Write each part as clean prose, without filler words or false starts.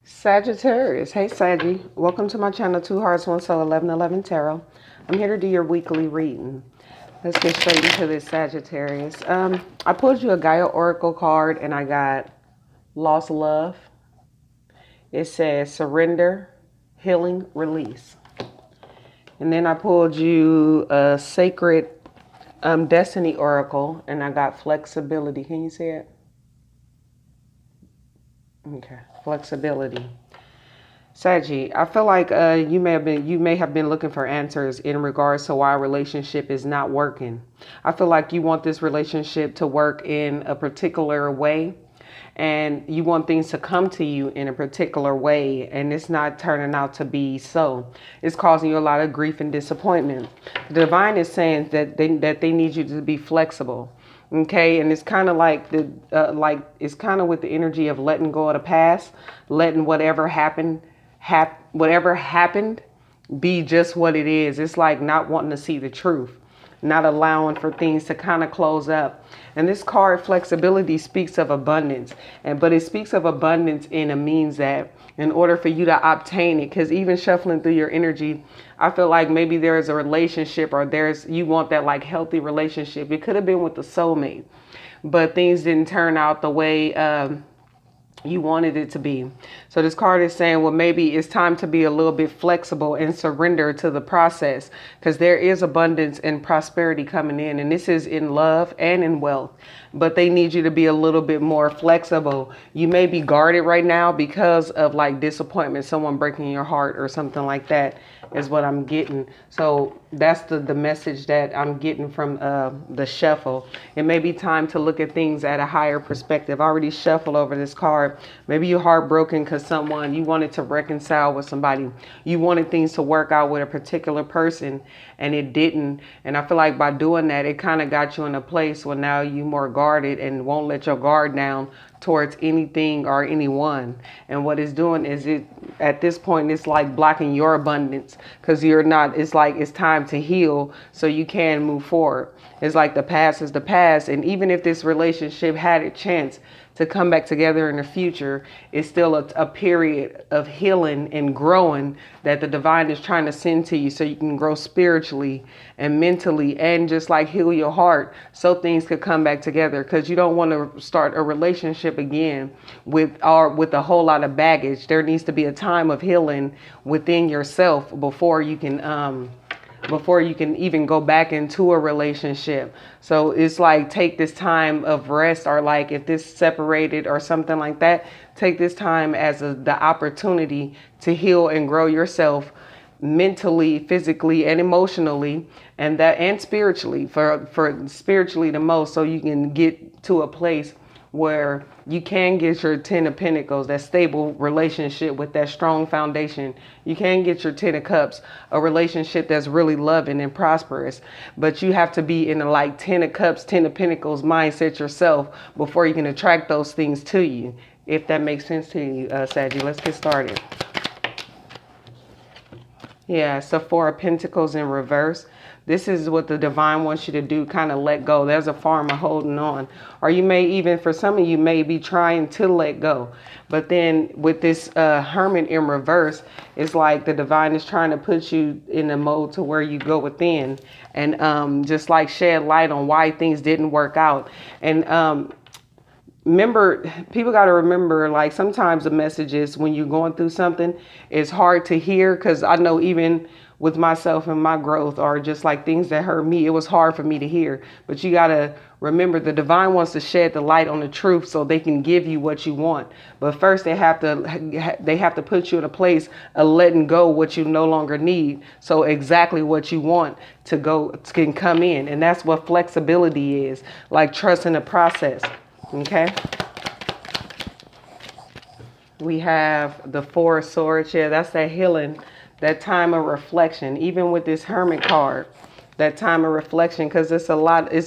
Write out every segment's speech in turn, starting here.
Sagittarius. Hey Saggy. Welcome to my channel, Two Hearts, One Soul, 1111 Tarot. I'm here to do your weekly reading. Let's get straight into this, Sagittarius. I pulled you a Gaia Oracle card and I got Lost Love. It says surrender, healing, release. And then I pulled you a Sacred Destiny Oracle and I got flexibility. Can you see it? Okay, flexibility. Saggy, I feel like you may have been looking for answers in regards to why a relationship is not working. I feel like you want this relationship to work in a particular way, and you want things to come to you in a particular way, and it's not turning out to be so. It's causing you a lot of grief and disappointment. The divine is saying that they need you to be flexible. Okay, and it's kind of like it's kind of with the energy of letting go of the past, letting whatever happened be just what it is. It's like not wanting to see the truth, not allowing for things to kind of close up. And this card, flexibility, speaks of abundance, but it speaks of abundance in a means that in order for you to obtain it, because even shuffling through your energy, I feel like maybe there is a relationship or you want that like healthy relationship. It could have been with the soulmate, but things didn't turn out the way you wanted it to be. So this card is saying, well, maybe it's time to be a little bit flexible and surrender to the process, because there is abundance and prosperity coming in, and this is in love and in wealth, but they need you to be a little bit more flexible. You may be guarded right now because of like disappointment, someone breaking your heart or something like that is what I'm getting. So that's the message that I'm getting from the shuffle. It may be time to look at things at a higher perspective. I already shuffled over this card. Maybe you're heartbroken because you wanted to reconcile with somebody. You wanted things to work out with a particular person and it didn't. And I feel like by doing that, it kind of got you in a place where now you're more guarded and won't let your guard down towards anything or anyone. And what it's doing is at this point, it's like blocking your abundance, because it's like it's time to heal so you can move forward. It's like the past is the past. And even if this relationship had a chance to come back together in the future, it's still a period of healing and growing that the divine is trying to send to you so you can grow spiritually and mentally and just like heal your heart so things could come back together, because you don't want to start a relationship again with a whole lot of baggage. There needs to be a time of healing within yourself before you can even go back into a relationship. So it's like, take this time of rest, or like if this separated or something like that, take this time as the opportunity to heal and grow yourself mentally, physically, and emotionally, and spiritually, for spiritually the most, so you can get to a place where you can get your 10 of Pentacles, that stable relationship with that strong foundation. You can get your 10 of Cups, a relationship that's really loving and prosperous. But you have to be in a like 10 of Cups, 10 of Pentacles mindset yourself before you can attract those things to you. If that makes sense to you, Saggy. Let's get started. Yeah, so 4 of Pentacles in reverse. This is what the divine wants you to do, kind of let go. There's a farmer holding on. Or you may even, for some of you, may be trying to let go. But then with this hermit in reverse, it's like the divine is trying to put you in a mode to where you go within and just like shed light on why things didn't work out. And remember, people got to remember, like sometimes the messages when you're going through something, it's hard to hear, because I know even with myself and my growth, or just like things that hurt me, it was hard for me to hear. But you got to remember, the divine wants to shed the light on the truth so they can give you what you want. But first they have to put you in a place of letting go what you no longer need, so exactly what you want to go can come in. And that's what flexibility is, like trusting the process. Okay, we have the 4 of Swords. Yeah, that's that healing, that time of reflection. Even with this Hermit card, that time of reflection, because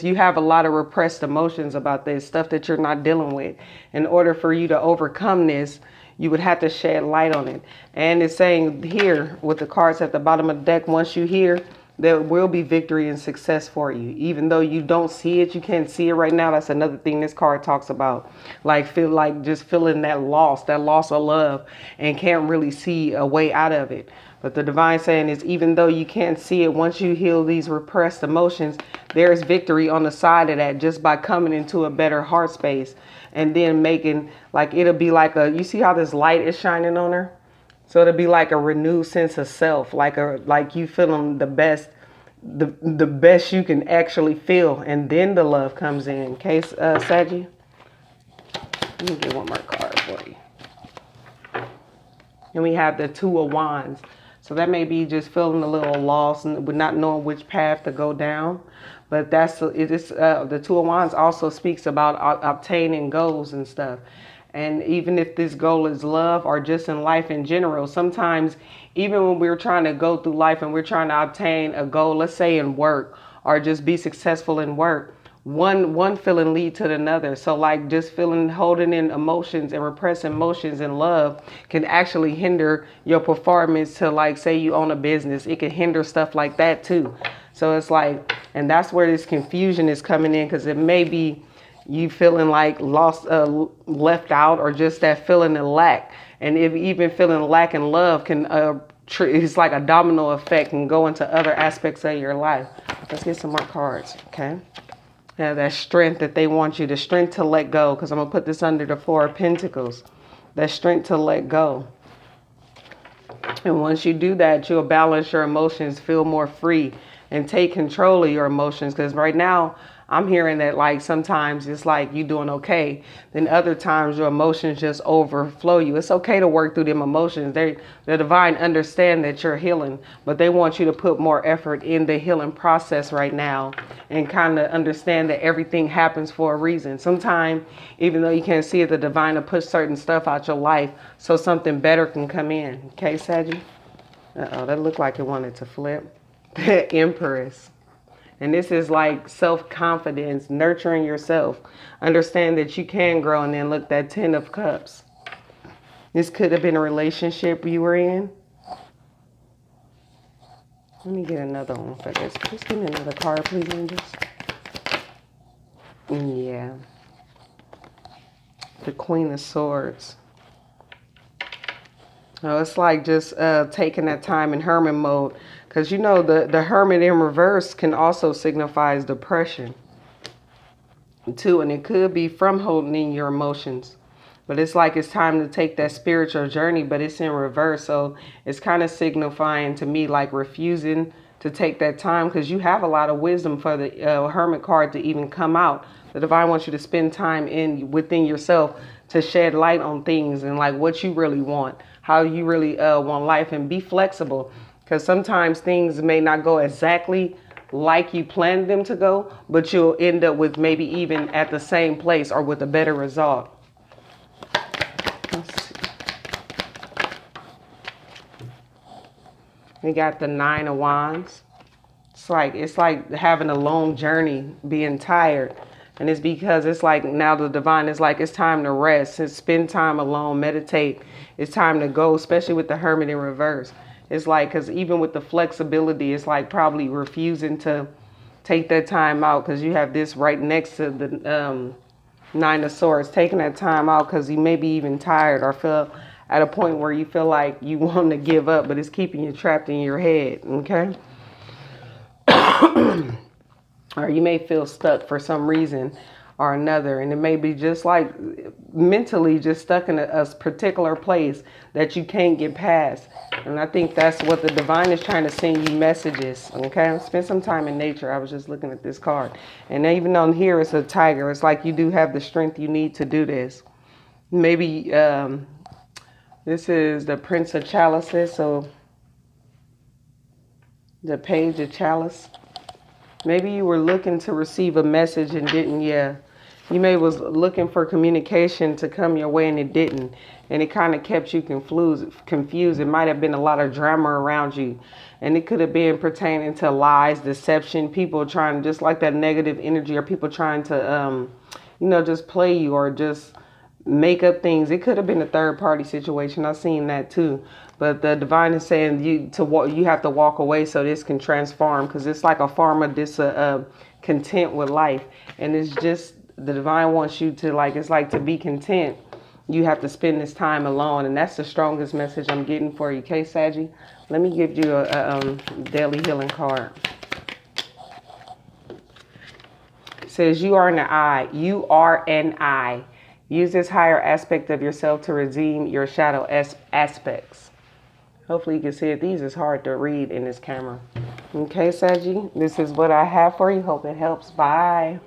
you have a lot of repressed emotions about this stuff that you're not dealing with. In order for you to overcome this, you would have to shed light on it. And it's saying here with the cards at the bottom of the deck, once you hear there will be victory and success for you. Even though you don't see it, you can't see it right now. That's another thing this card talks about. Like feel like just feeling that loss of love and can't really see a way out of it. But the divine saying is even though you can't see it, once you heal these repressed emotions, there is victory on the side of that just by coming into a better heart space and then making like it'll be like you see how this light is shining on her? So it'll be like a renewed sense of self, like you feeling the best, the best you can actually feel, and then the love comes in. Okay, Saggy? Let me get one more card for you. And we have the Two of Wands. So that may be just feeling a little lost and not knowing which path to go down. But the Two of Wands also speaks about obtaining goals and stuff. And even if this goal is love or just in life in general, sometimes even when we're trying to go through life and we're trying to obtain a goal, let's say in work or just be successful in work, one feeling lead to another. So like just holding in emotions and repressed emotions in love can actually hinder your performance to like say you own a business. It can hinder stuff like that too. So it's like, and that's where this confusion is coming in, because it may be you feeling like lost, left out, or just that feeling of lack. And if even feeling lack in love can, it's like a domino effect and go into other aspects of your life. Let's get some more cards, okay? Yeah, that strength that they want you, the strength to let go, because I'm going to put this under the Four of Pentacles. That strength to let go. And once you do that, you'll balance your emotions, feel more free, and take control of your emotions. Because right now, I'm hearing that like sometimes it's like you doing okay. Then other times your emotions just overflow you. It's okay to work through them emotions. The divine understand that you're healing, but they want you to put more effort in the healing process right now and kind of understand that everything happens for a reason. Sometimes, even though you can't see it, the divine will put certain stuff out your life so something better can come in. Okay, Saggy? Uh-oh, that looked like it wanted to flip. The Empress. And this is like self-confidence, nurturing yourself. Understand that you can grow. And then look, that Ten of Cups. This could have been a relationship you were in. Let me get another one for this. Just give me another card, please, angels. Yeah. The Queen of Swords. Oh, it's like just taking that time in hermit mode. Because, you know, the hermit in reverse can also signify depression, too. And it could be from holding in your emotions. But it's like it's time to take that spiritual journey, but it's in reverse. So it's kind of signifying to me like refusing to take that time, because you have a lot of wisdom for the hermit card to even come out. The divine wants you to spend time within yourself to shed light on things and like what you really want, how you really want life, and be flexible. Because sometimes things may not go exactly like you planned them to go, but you'll end up with maybe even at the same place or with a better result. Let's see. We got the Nine of Wands. It's like having a long journey, being tired. And it's because it's like now the divine is like it's time to rest and spend time alone, meditate. It's time to go, especially with the Hermit in reverse. It's like, because even with the flexibility, it's like probably refusing to take that time out, because you have this right next to the Nine of Swords. Taking that time out because you may be even tired or feel at a point where you feel like you want to give up, but it's keeping you trapped in your head, okay? Or you may feel stuck for some reason or another, and it may be just like mentally just stuck in a particular place that you can't get past. And I think that's what the divine is trying to send you messages, okay? Spend some time in nature. I was just looking at this card, and even on here it's a tiger. It's like you do have the strength you need to do this. Maybe this is the Prince of Chalices, so the Page of Chalice. Maybe you were looking to receive a message and didn't, yeah. You may was looking for communication to come your way and it didn't. And it kind of kept you confused. It might have been a lot of drama around you. And it could have been pertaining to lies, deception, people trying, just like that negative energy, or people trying to, you know, just play you or just make up things. It could have been a third party situation. I've seen that too. But the divine is saying you have to walk away so this can transform, because it's like a form of content with life. And it's just the divine wants you to, like, it's like to be content. You have to spend this time alone, and that's the strongest message I'm getting for you. Okay, Saggy? Let me give you a daily healing card. It says you are an I. You are an I. Use this higher aspect of yourself to redeem your shadow aspects. Hopefully you can see it. These is hard to read in this camera. Okay, Saggy? This is what I have for you. Hope it helps. Bye.